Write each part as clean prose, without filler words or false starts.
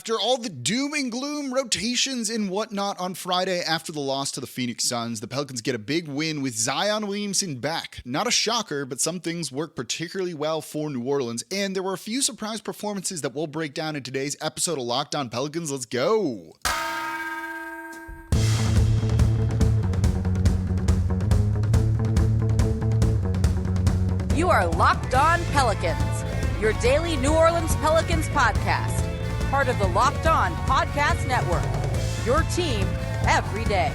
After all the doom and gloom, rotations and whatnot on Friday after the loss to the Phoenix Suns, the Pelicans get a big win with Zion Williamson back. Not a shocker, but some things work particularly well for New Orleans, and there were a few surprise performances that we'll break down in today's episode of Locked On Pelicans. Let's go! You are Locked On Pelicans, your daily New Orleans Pelicans podcast. Part of the Locked On Podcast Network, your team every day.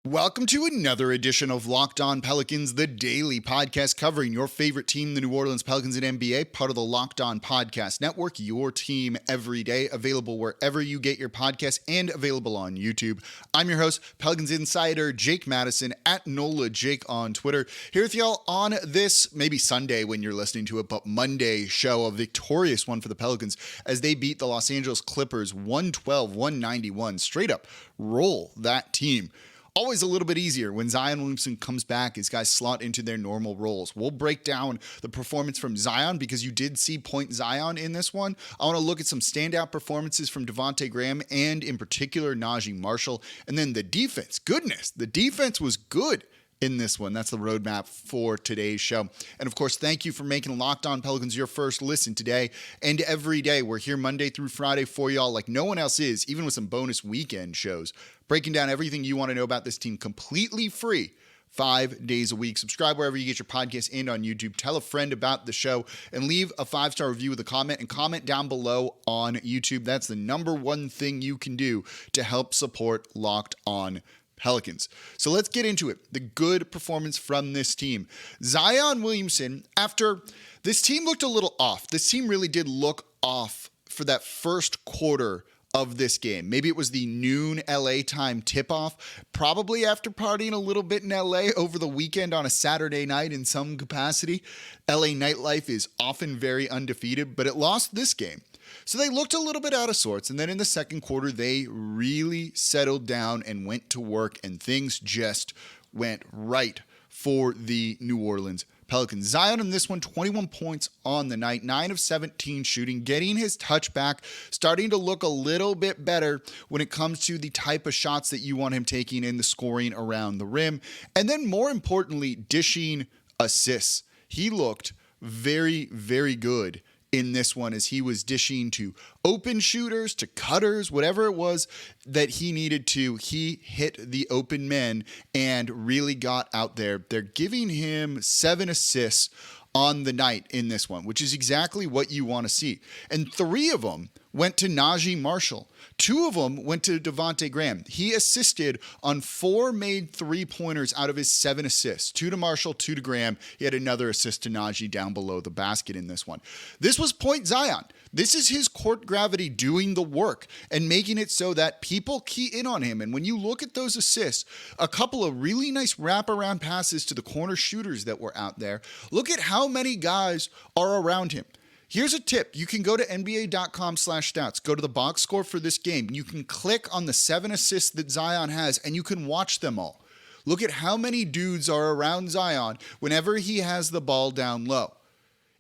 Welcome to another edition of Locked On Pelicans, the daily podcast covering your favorite team, the New Orleans Pelicans and NBA, part of the Locked On Podcast Network, your team every day, available wherever you get your podcasts and available on YouTube. I'm your host, Pelicans Insider Jake Madison, at NOLA Jake on Twitter, here with y'all on this, maybe Sunday when you're listening to it, but Monday show, a victorious one for the Pelicans as they beat the Los Angeles Clippers 112-191, straight up roll that team. Always a little bit easier when Zion Williamson comes back as guys slot into their normal roles. We'll break down the performance from Zion because you did see Point Zion in this one. I want to look at some standout performances from Devonte Graham and in particular Naji Marshall. And then the defense. Goodness, the defense was good in this one. That's the roadmap for today's show. And of course, thank you for making Locked On Pelicans your first listen today and every day. We're here Monday through Friday for y'all like no one else is, even with some bonus weekend shows, breaking down everything you want to know about this team completely free 5 days a week. Subscribe wherever you get your podcasts and on YouTube. Tell a friend about the show and leave a 5-star review with a comment and comment down below on YouTube. That's the number one thing you can do to help support Locked On Pelicans. So let's get into it. The good performance from this team. Zion Williamson, after this team looked a little off. This team really did look off for that first quarter of this game. Maybe it was the noon LA time tip-off, probably after partying a little bit in LA over the weekend on a Saturday night in some capacity. LA nightlife is often very undefeated, but it lost this game. So they looked a little bit out of sorts, and then in the second quarter, they really settled down and went to work, and things just went right for the New Orleans Pelicans. Zion in this one, 21 points on the night, 9 of 17 shooting, getting his touch back, starting to look a little bit better when it comes to the type of shots that you want him taking in the scoring around the rim, and then more importantly, dishing assists. He looked very, very good in this one as he was dishing to open shooters, to cutters, whatever it was that he needed to. He hit the open men and really got out there. They're giving him 7 assists on the night in this one, which is exactly what you want to see. And 3 of them went to Naji Marshall. 2 of them went to Devonte Graham. He assisted on 4 made 3-pointers out of his 7 assists. 2 to Marshall, 2 to Graham. He had another assist to Naji down below the basket in this one. This was Point Zion. This is his court gravity doing the work and making it so that people key in on him. And when you look at those assists, a couple of really nice wraparound passes to the corner shooters that were out there. Look at how many guys are around him. Here's a tip. You can go to NBA.com/stats, go to the box score for this game. You can click on the 7 assists that Zion has, and you can watch them all. Look at how many dudes are around Zion whenever he has the ball down low.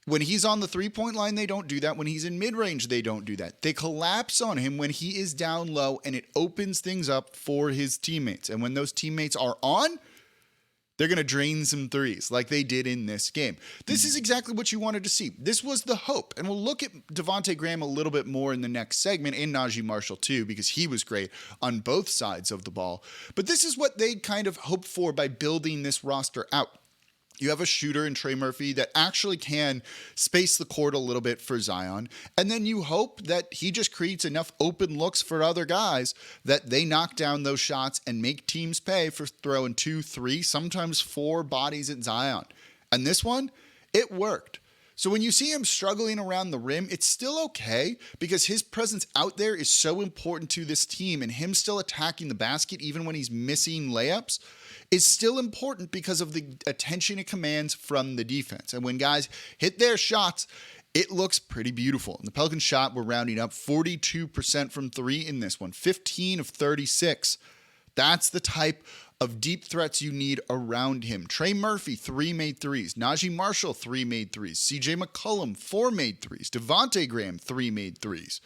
When he's on the 3-point line, they don't do that. When he's in mid-range, they don't do that. They collapse on him when he is down low, and it opens things up for his teammates. And when those teammates are on, they're going to drain some threes like they did in this game. This is exactly what you wanted to see. This was the hope. And we'll look at Devonte Graham a little bit more in the next segment, and Naji Marshall too, because he was great on both sides of the ball. But this is what they kind of hoped for by building this roster out. You have a shooter in Trey Murphy that actually can space the court a little bit for Zion. And then you hope that he just creates enough open looks for other guys that they knock down those shots and make teams pay for throwing 2, 3, sometimes 4 bodies at Zion. And this one, it worked. So when you see him struggling around the rim, it's still okay because his presence out there is so important to this team, and him still attacking the basket even when he's missing layups is still important because of the attention it commands from the defense. And when guys hit their shots, it looks pretty beautiful. And the Pelicans shot were rounding up 42% from 3 in this one, 15 of 36. That's the type of deep threats you need around him. Trey Murphy, 3 made threes. Naji Marshall, 3 made threes. CJ McCollum, 4 made threes. Devonte Graham, 3 made threes.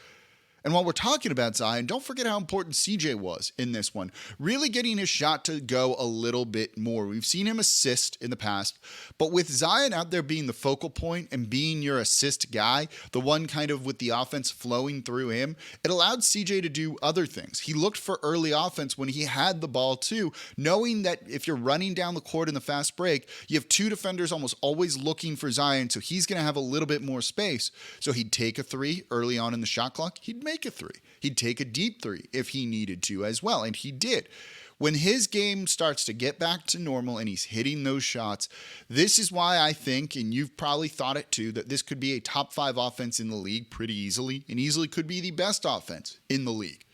And while we're talking about Zion, don't forget how important CJ was in this one. Really getting his shot to go a little bit more. We've seen him assist in the past, but with Zion out there being the focal point and being your assist guy, the one kind of with the offense flowing through him, it allowed CJ to do other things. He looked for early offense when he had the ball too, knowing that if you're running down the court in the fast break, you have two defenders almost always looking for Zion, so he's going to have a little bit more space. So he'd take a three early on in the shot clock. He'd make a three. He'd take a deep three if he needed to as well, and he did. When his game starts to get back to normal and he's hitting those shots, this is why I think, and you've probably thought it too, that this could be a top 5 offense in the league pretty easily, and easily could be the best offense in the league.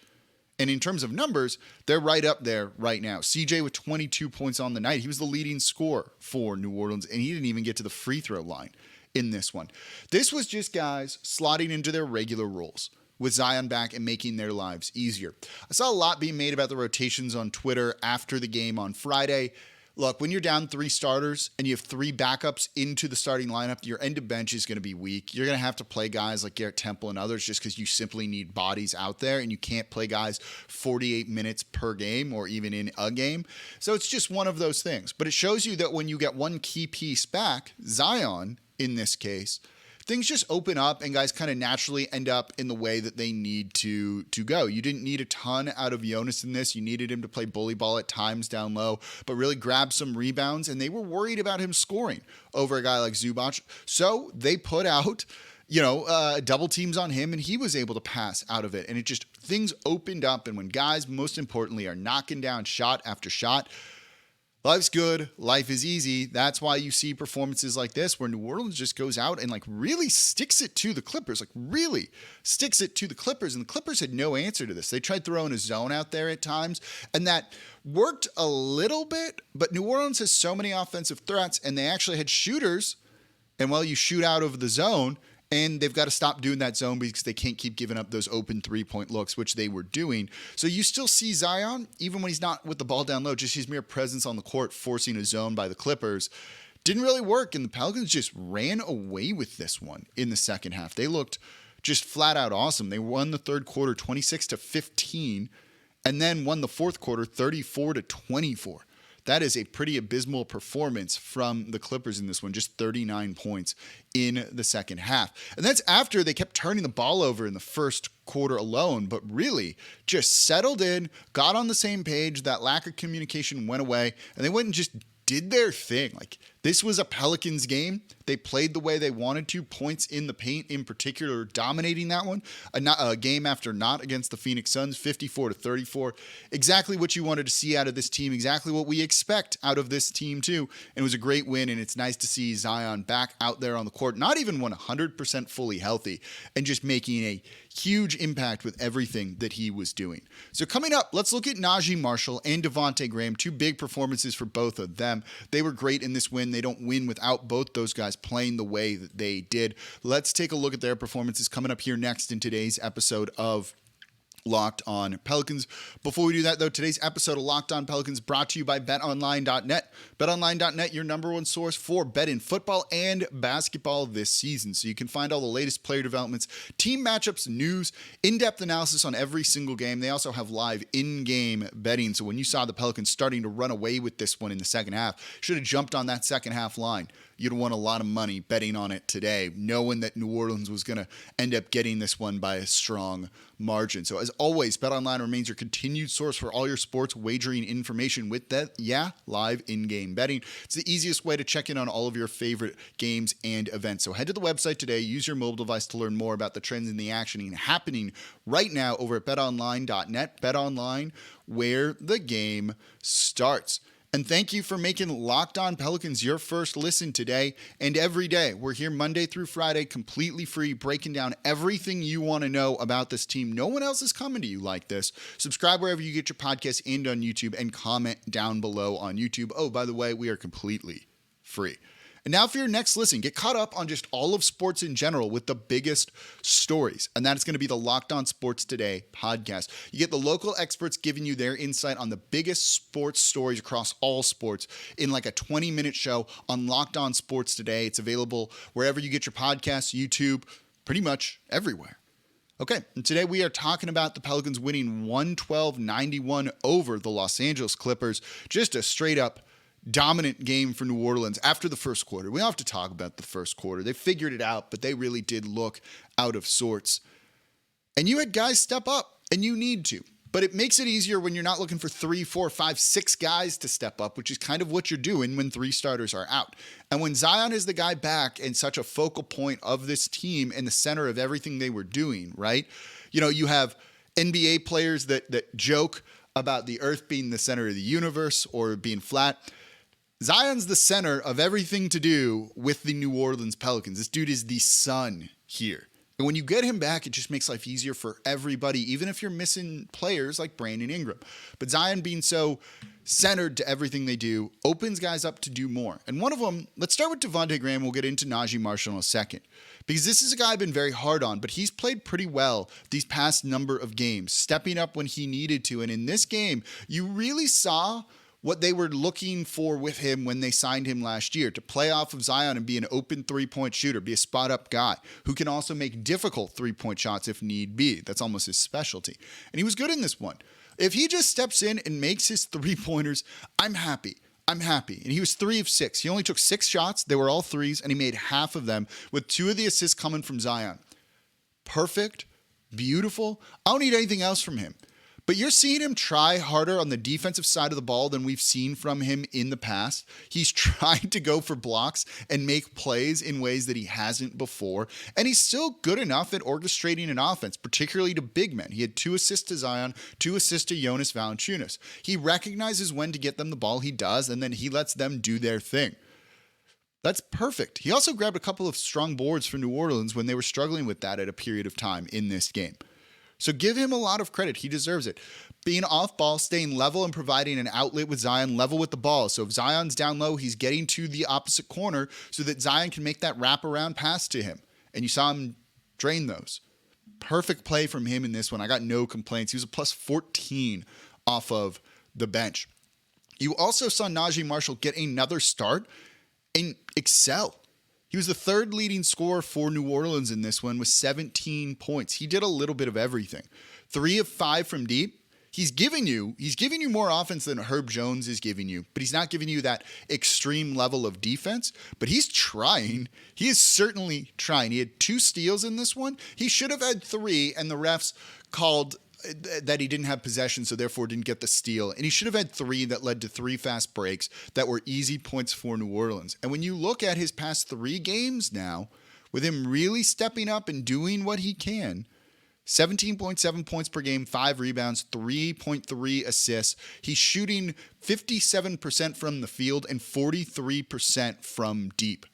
And in terms of numbers, they're right up there right now. CJ with 22 points on the night. He was the leading scorer for New Orleans, and he didn't even get to the free throw line in this one. This was just guys slotting into their regular roles with Zion back and making their lives easier. I saw a lot being made about the rotations on Twitter after the game on Friday. Look, when you're down 3 starters and you have 3 backups into the starting lineup, your end of bench is going to be weak. You're going to have to play guys like Garrett Temple and others just because you simply need bodies out there, and you can't play guys 48 minutes per game or even in a game. So it's just one of those things. But it shows you that when you get one key piece back, Zion in this case, things just open up and guys kind of naturally end up in the way that they need to go. You didn't need a ton out of Jonas in this. You needed him to play bully ball at times down low, but really grab some rebounds, and they were worried about him scoring over a guy like Zubac. So they put out, double teams on him, and he was able to pass out of it. And it just, things opened up, and when guys, most importantly, are knocking down shot after shot, life's good. Life is easy. That's why you see performances like this where New Orleans just goes out and really sticks it to the Clippers, And the Clippers had no answer to this. They tried throwing a zone out there at times, and that worked a little bit, but New Orleans has so many offensive threats, and they actually had shooters. And you shoot out of the zone, and they've got to stop doing that zone because they can't keep giving up those open 3-point looks, which they were doing. So you still see Zion, even when he's not with the ball down low, just his mere presence on the court, forcing a zone by the Clippers. Didn't really work, and the Pelicans just ran away with this one in the second half. They looked just flat out awesome. They won the third quarter 26-15, and then won the fourth quarter 34-24. That is a pretty abysmal performance from the Clippers in this one, just 39 points in the second half. And that's after they kept turning the ball over in the first quarter alone, but really just settled in, got on the same page, that lack of communication went away, and they went and just did their thing. This was a Pelicans game. They played the way they wanted to. Points in the paint in particular, dominating that one. A game after not against the Phoenix Suns, 54-34. Exactly what you wanted to see out of this team. Exactly what we expect out of this team too. And it was a great win, and it's nice to see Zion back out there on the court, not even 100% fully healthy, and just making a huge impact with everything that he was doing. So coming up, let's look at Naji Marshall and Devonte Graham. 2 big performances for both of them. They were great in this win. They don't win without both those guys playing the way that they did. Let's take a look at their performances coming up here next in today's episode of Locked On Pelicans. Before we do that, though, today's episode of Locked On Pelicans brought to you by BetOnline.net. BetOnline.net, your number one source for betting football and basketball this season. So you can find all the latest player developments, team matchups, news, in-depth analysis on every single game. They also have live in-game betting. So when you saw the Pelicans starting to run away with this one in the second half, should have jumped on that second half line. You'd won a lot of money betting on it today, knowing that New Orleans was going to end up getting this one by a strong margin. So as always, BetOnline remains your continued source for all your sports wagering information with that, live in-game betting. It's the easiest way to check in on all of your favorite games and events. So head to the website today, use your mobile device to learn more about the trends and the action happening right now over at BetOnline.net. BetOnline, where the game starts. And thank you for making Locked On Pelicans your first listen today and every day. We're here Monday through Friday, completely free, breaking down everything you want to know about this team. No one else is coming to you like this. Subscribe wherever you get your podcasts and on YouTube, and comment down below on YouTube. Oh, by the way, we are completely free. And now for your next listen, get caught up on just all of sports in general with the biggest stories. And that is going to be the Locked On Sports Today podcast. You get the local experts giving you their insight on the biggest sports stories across all sports in like a 20-minute show on Locked On Sports Today. It's available wherever you get your podcasts, YouTube, pretty much everywhere. Okay, and today we are talking about the Pelicans winning 112-91 over the Los Angeles Clippers. Just a straight-up dominant game for New Orleans after the first quarter. We don't have to talk about the first quarter. They figured it out, but they really did look out of sorts. And you had guys step up, and you need to. But it makes it easier when you're not looking for 3, 4, 5, 6 guys to step up, which is kind of what you're doing when 3 starters are out. And when Zion is the guy back and such a focal point of this team and the center of everything they were doing, right? You know, you have NBA players that joke about the earth being the center of the universe or being flat. Zion's the center of everything to do with the New Orleans Pelicans. This dude is the sun here. And when you get him back, it just makes life easier for everybody, even if you're missing players like Brandon Ingram. But Zion being so centered to everything they do opens guys up to do more. And one of them, let's start with Devonte Graham. We'll get into Naji Marshall in a second. Because this is a guy I've been very hard on, but he's played pretty well these past number of games, stepping up when he needed to. And in this game, you really saw what they were looking for with him when they signed him last year, to play off of Zion and be an open three-point shooter, be a spot-up guy who can also make difficult three-point shots if need be. That's almost his specialty. And he was good in this one. If he just steps in and makes his three-pointers, I'm happy. And he was 3 of 6. He only took 6 shots. They were all threes, and he made half of them with 2 of the assists coming from Zion. Perfect. Beautiful. I don't need anything else from him. But you're seeing him try harder on the defensive side of the ball than we've seen from him in the past. He's trying to go for blocks and make plays in ways that he hasn't before. And he's still good enough at orchestrating an offense, particularly to big men. He had 2 assists to Zion, 2 assists to Jonas Valanciunas. He recognizes when to get them the ball, he does, and then he lets them do their thing. That's perfect. He also grabbed a couple of strong boards for New Orleans when they were struggling with that at a period of time in this game. So give him a lot of credit. He deserves it. Being off ball, staying level, and providing an outlet with Zion, level with the ball. So if Zion's down low, he's getting to the opposite corner so that Zion can make that wraparound pass to him. And you saw him drain those. Perfect play from him in this one. I got no complaints. He was a plus 14 off of the bench. You also saw Naji Marshall get another start and excel. He was the 3rd leading scorer for New Orleans in this one with 17 points. He did a little bit of everything. 3 of 5 from deep. He's giving you more offense than Herb Jones is giving you, but he's not giving you that extreme level of defense, but he's trying. He is certainly trying. He had 2 steals in this one. He should have had 3, and the refs called that he didn't have possession, so therefore didn't get the steal. And he should have had 3 that led to 3 fast breaks that were easy points for New Orleans. And when you look at his past 3 games now, with him really stepping up and doing what he can, 17.7 points per game, 5 rebounds, 3.3 assists. He's shooting 57% from the field and 43% from deep.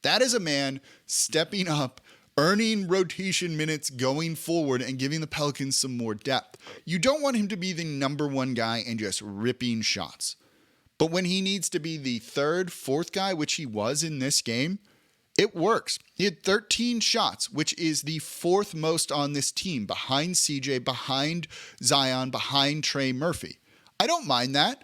That is a man stepping up, earning rotation minutes going forward and giving the Pelicans some more depth. You don't want him to be the number 1 guy and just ripping shots. But when he needs to be the 3rd, 4th guy, which he was in this game, it works. He had 13 shots, which is the 4th most on this team, behind CJ, behind Zion, behind Trey Murphy. I don't mind that.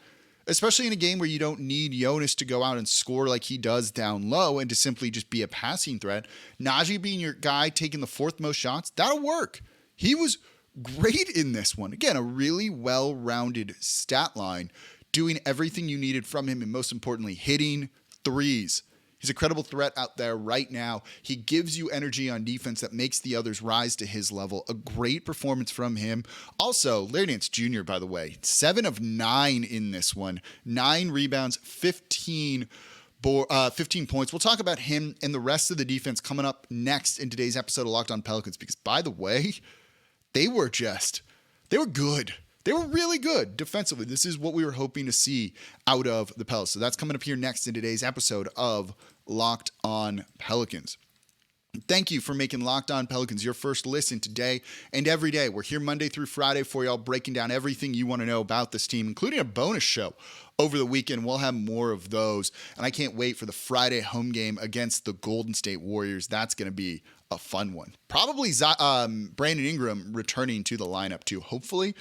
Especially in a game where you don't need Jonas to go out and score like he does down low and to simply just be a passing threat. Naji being your guy taking the 4th most shots, that'll work. He was great in this one. Again, a really well-rounded stat line, doing everything you needed from him, and most importantly, hitting threes. He's a credible threat out there right now. He gives you energy on defense that makes the others rise to his level. A great performance from him. Also, Larry Nance Jr., by the way, 7 of 9 in this one. 9 rebounds, 15 points. We'll talk about him and the rest of the defense coming up next in today's episode of Locked On Pelicans, because, by the way, they were good. They were really good defensively. This is what we were hoping to see out of the Pelicans. So that's coming up here next in today's episode of Locked On Pelicans. Thank you for making Locked On Pelicans your first listen today and every day. We're here Monday through Friday for y'all, breaking down everything you want to know about this team, including a bonus show over the weekend. We'll have more of those, and I can't wait for the Friday home game against the Golden State Warriors. That's going to be a fun one. Probably Brandon Ingram returning to the lineup too. Hopefully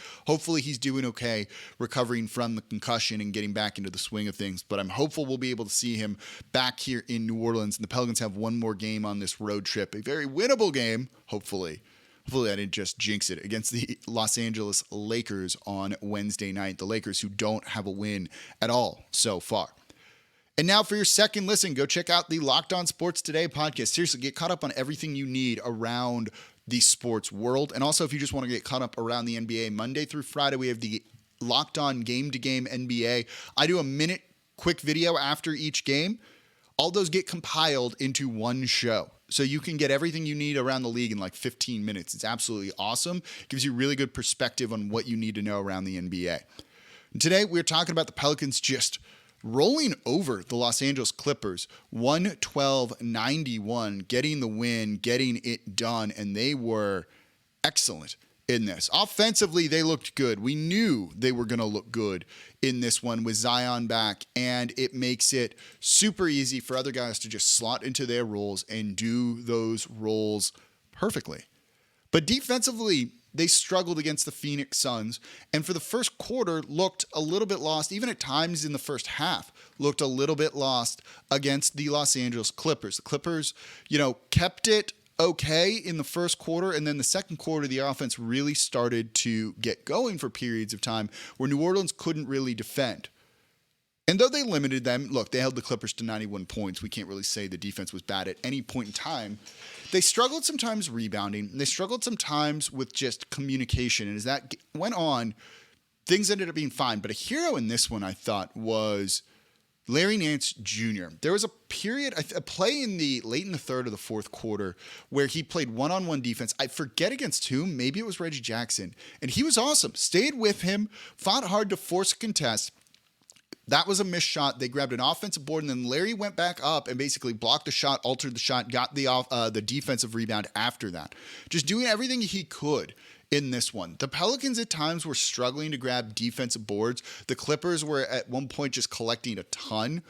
he's doing okay, recovering from the concussion and getting back into the swing of things. But I'm hopeful we'll be able to see him back here in New Orleans. And the Pelicans have one more game on this road trip, a very winnable game, hopefully. Hopefully I didn't just jinx it, against the Los Angeles Lakers on Wednesday night. The Lakers, who don't have a win at all so far. And now for your second listen, go check out the Locked On Sports Today podcast. Seriously, get caught up on everything you need around the sports world. And also, if you just want to get caught up around the NBA, Monday through Friday, we have the Locked On Game to Game NBA. I do a minute quick video after each game. All those get compiled into one show. So you can get everything you need around the league in like 15 minutes. It's absolutely awesome. It gives you really good perspective on what you need to know around the NBA. And today, we're talking about the Pelicans just rolling over the Los Angeles Clippers, 112-91, getting the win, getting it done, and they were excellent in this. Offensively, they looked good. We knew they were going to look good in this one with Zion back, and it makes it super easy for other guys to just slot into their roles and do those roles perfectly. But defensively, they struggled against the Phoenix Suns, and for the first quarter looked a little bit lost, even at times in the first half, looked a little bit lost against the Los Angeles Clippers. The Clippers, kept it okay in the first quarter, and then the second quarter, the offense really started to get going for periods of time where New Orleans couldn't really defend. And though they limited them, look, they held the Clippers to 91 points. We can't really say the defense was bad at any point in time. They struggled sometimes rebounding. They struggled sometimes with just communication. And as that went on, things ended up being fine. But a hero in this one, I thought, was Larry Nance Jr. There was a period, a play late in the third or the fourth quarter, where he played one-on-one defense. I forget against whom. Maybe it was Reggie Jackson. And he was awesome. Stayed with him, fought hard to force a contest. That was a missed shot. They grabbed an offensive board, and then Larry went back up and basically blocked the shot, altered the shot, got the defensive rebound after that. Just doing everything he could in this one. The Pelicans at times were struggling to grab defensive boards. The Clippers were at one point just collecting a ton.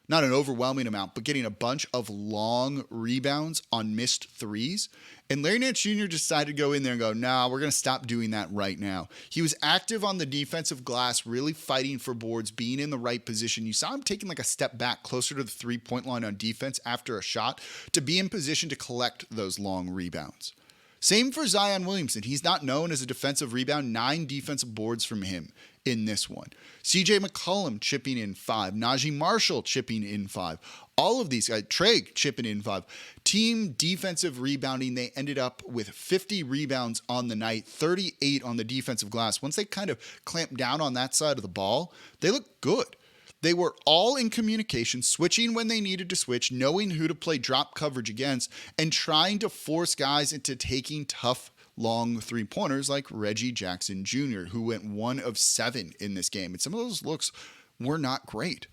Not an overwhelming amount, but getting a bunch of long rebounds on missed threes. And Larry Nance Jr. decided to go in there and go, nah, we're going to stop doing that right now. He was active on the defensive glass, really fighting for boards, being in the right position. You saw him taking like a step back closer to the three-point line on defense after a shot to be in position to collect those long rebounds. Same for Zion Williamson. He's not known as a defensive rebound. 9 defensive boards from him in this one. CJ McCollum chipping in 5. Naji Marshall chipping in 5. All of these guys, Trey chipping in 5. Team defensive rebounding, they ended up with 50 rebounds on the night, 38 on the defensive glass. Once they kind of clamped down on that side of the ball, they looked good. They were all in communication, switching when they needed to switch, knowing who to play drop coverage against, and trying to force guys into taking tough, long three-pointers like Reggie Jackson Jr., who went 1 of 7 in this game. And some of those looks were not great.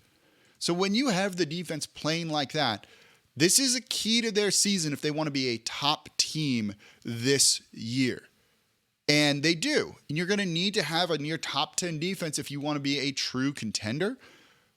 So when you have the defense playing like that, this is a key to their season if they want to be a top team this year. And they do. And you're going to need to have a near top 10 defense if you want to be a true contender.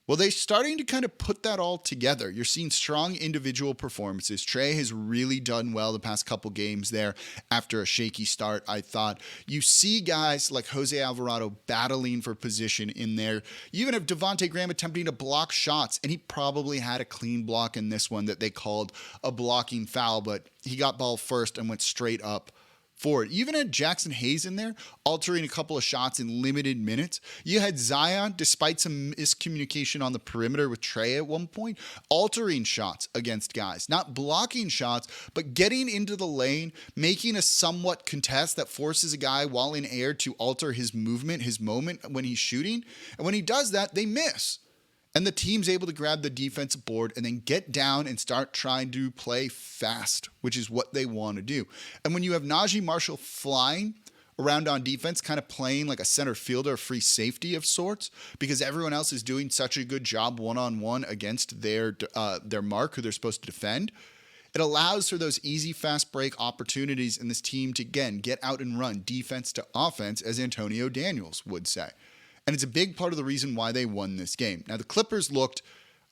Well, they're starting to kind of put that all together. You're seeing strong individual performances. Trey has really done well the past couple games there after a shaky start, I thought. You see guys like Jose Alvarado battling for position in there. You even have Devonte Graham attempting to block shots, and he probably had a clean block in this one that they called a blocking foul, but he got ball first and went straight up for it. You even had Jackson Hayes in there, altering a couple of shots in limited minutes. You had Zion, despite some miscommunication on the perimeter with Trey at one point, altering shots against guys. Not blocking shots, but getting into the lane, making a somewhat contest that forces a guy while in air to alter his movement, his moment when he's shooting. And when he does that, they miss. And the team's able to grab the defensive board and then get down and start trying to play fast, which is what they want to do. And when you have Naji Marshall flying around on defense, kind of playing like a center fielder, free safety of sorts, because everyone else is doing such a good job one-on-one against their mark who they're supposed to defend, It allows for those easy fast break opportunities in this team to, again, get out and run defense to offense, as Antonio Daniels would say. And it's a big part of the reason why they won this game. Now, the Clippers looked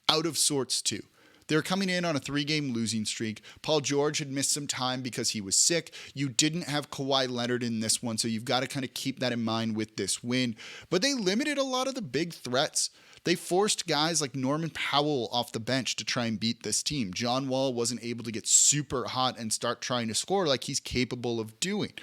out of sorts too. They're coming in on a 3-game losing streak. Paul George had missed some time because he was sick. You didn't have Kawhi Leonard in this one, so you've got to kind of keep that in mind with this win. But they limited a lot of the big threats. They forced guys like Norman Powell off the bench to try and beat this team. John Wall wasn't able to get super hot and start trying to score like he's capable of doing.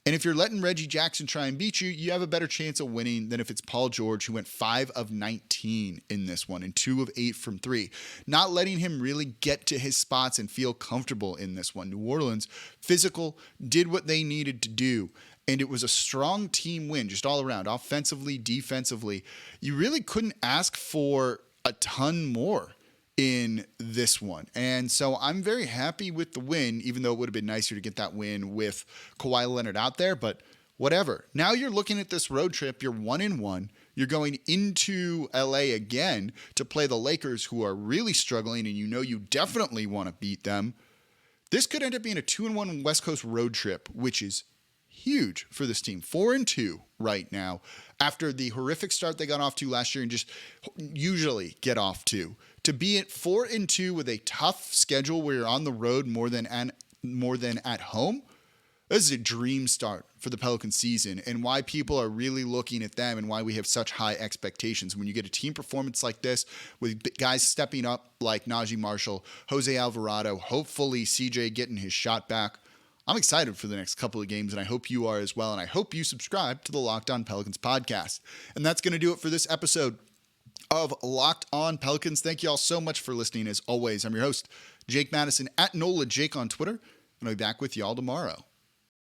And if you're letting Reggie Jackson try and beat you, you have a better chance of winning than if it's Paul George, who went 5 of 19 in this one and 2 of 8 from 3. Not letting him really get to his spots and feel comfortable in this one. New Orleans, physical, did what they needed to do. And it was a strong team win just all around, offensively, defensively. You really couldn't ask for a ton more in this one. And so I'm very happy with the win, even though it would have been nicer to get that win with Kawhi Leonard out there, but whatever. Now you're looking at this road trip, you're 1-1. You're going into LA again to play the Lakers, who are really struggling, and you know you definitely want to beat them. This could end up being a 2-1 West Coast road trip, which is huge for this team. 4-2 right now after the horrific start they got off to last year and just usually get off to. To be at 4-2 with a tough schedule where you're on the road more than at home, this is a dream start for the Pelicans season, and why people are really looking at them and why we have such high expectations. When you get a team performance like this with guys stepping up like Naji Marshall, Jose Alvarado, hopefully CJ getting his shot back, I'm excited for the next couple of games, and I hope you are as well, and I hope you subscribe to the Locked On Pelicans podcast. And that's going to do it for this episode of Locked On Pelicans. Thank you all so much for listening. As always, I'm your host, Jake Madison, at NOLA Jake on Twitter, and I'll be back with you all tomorrow.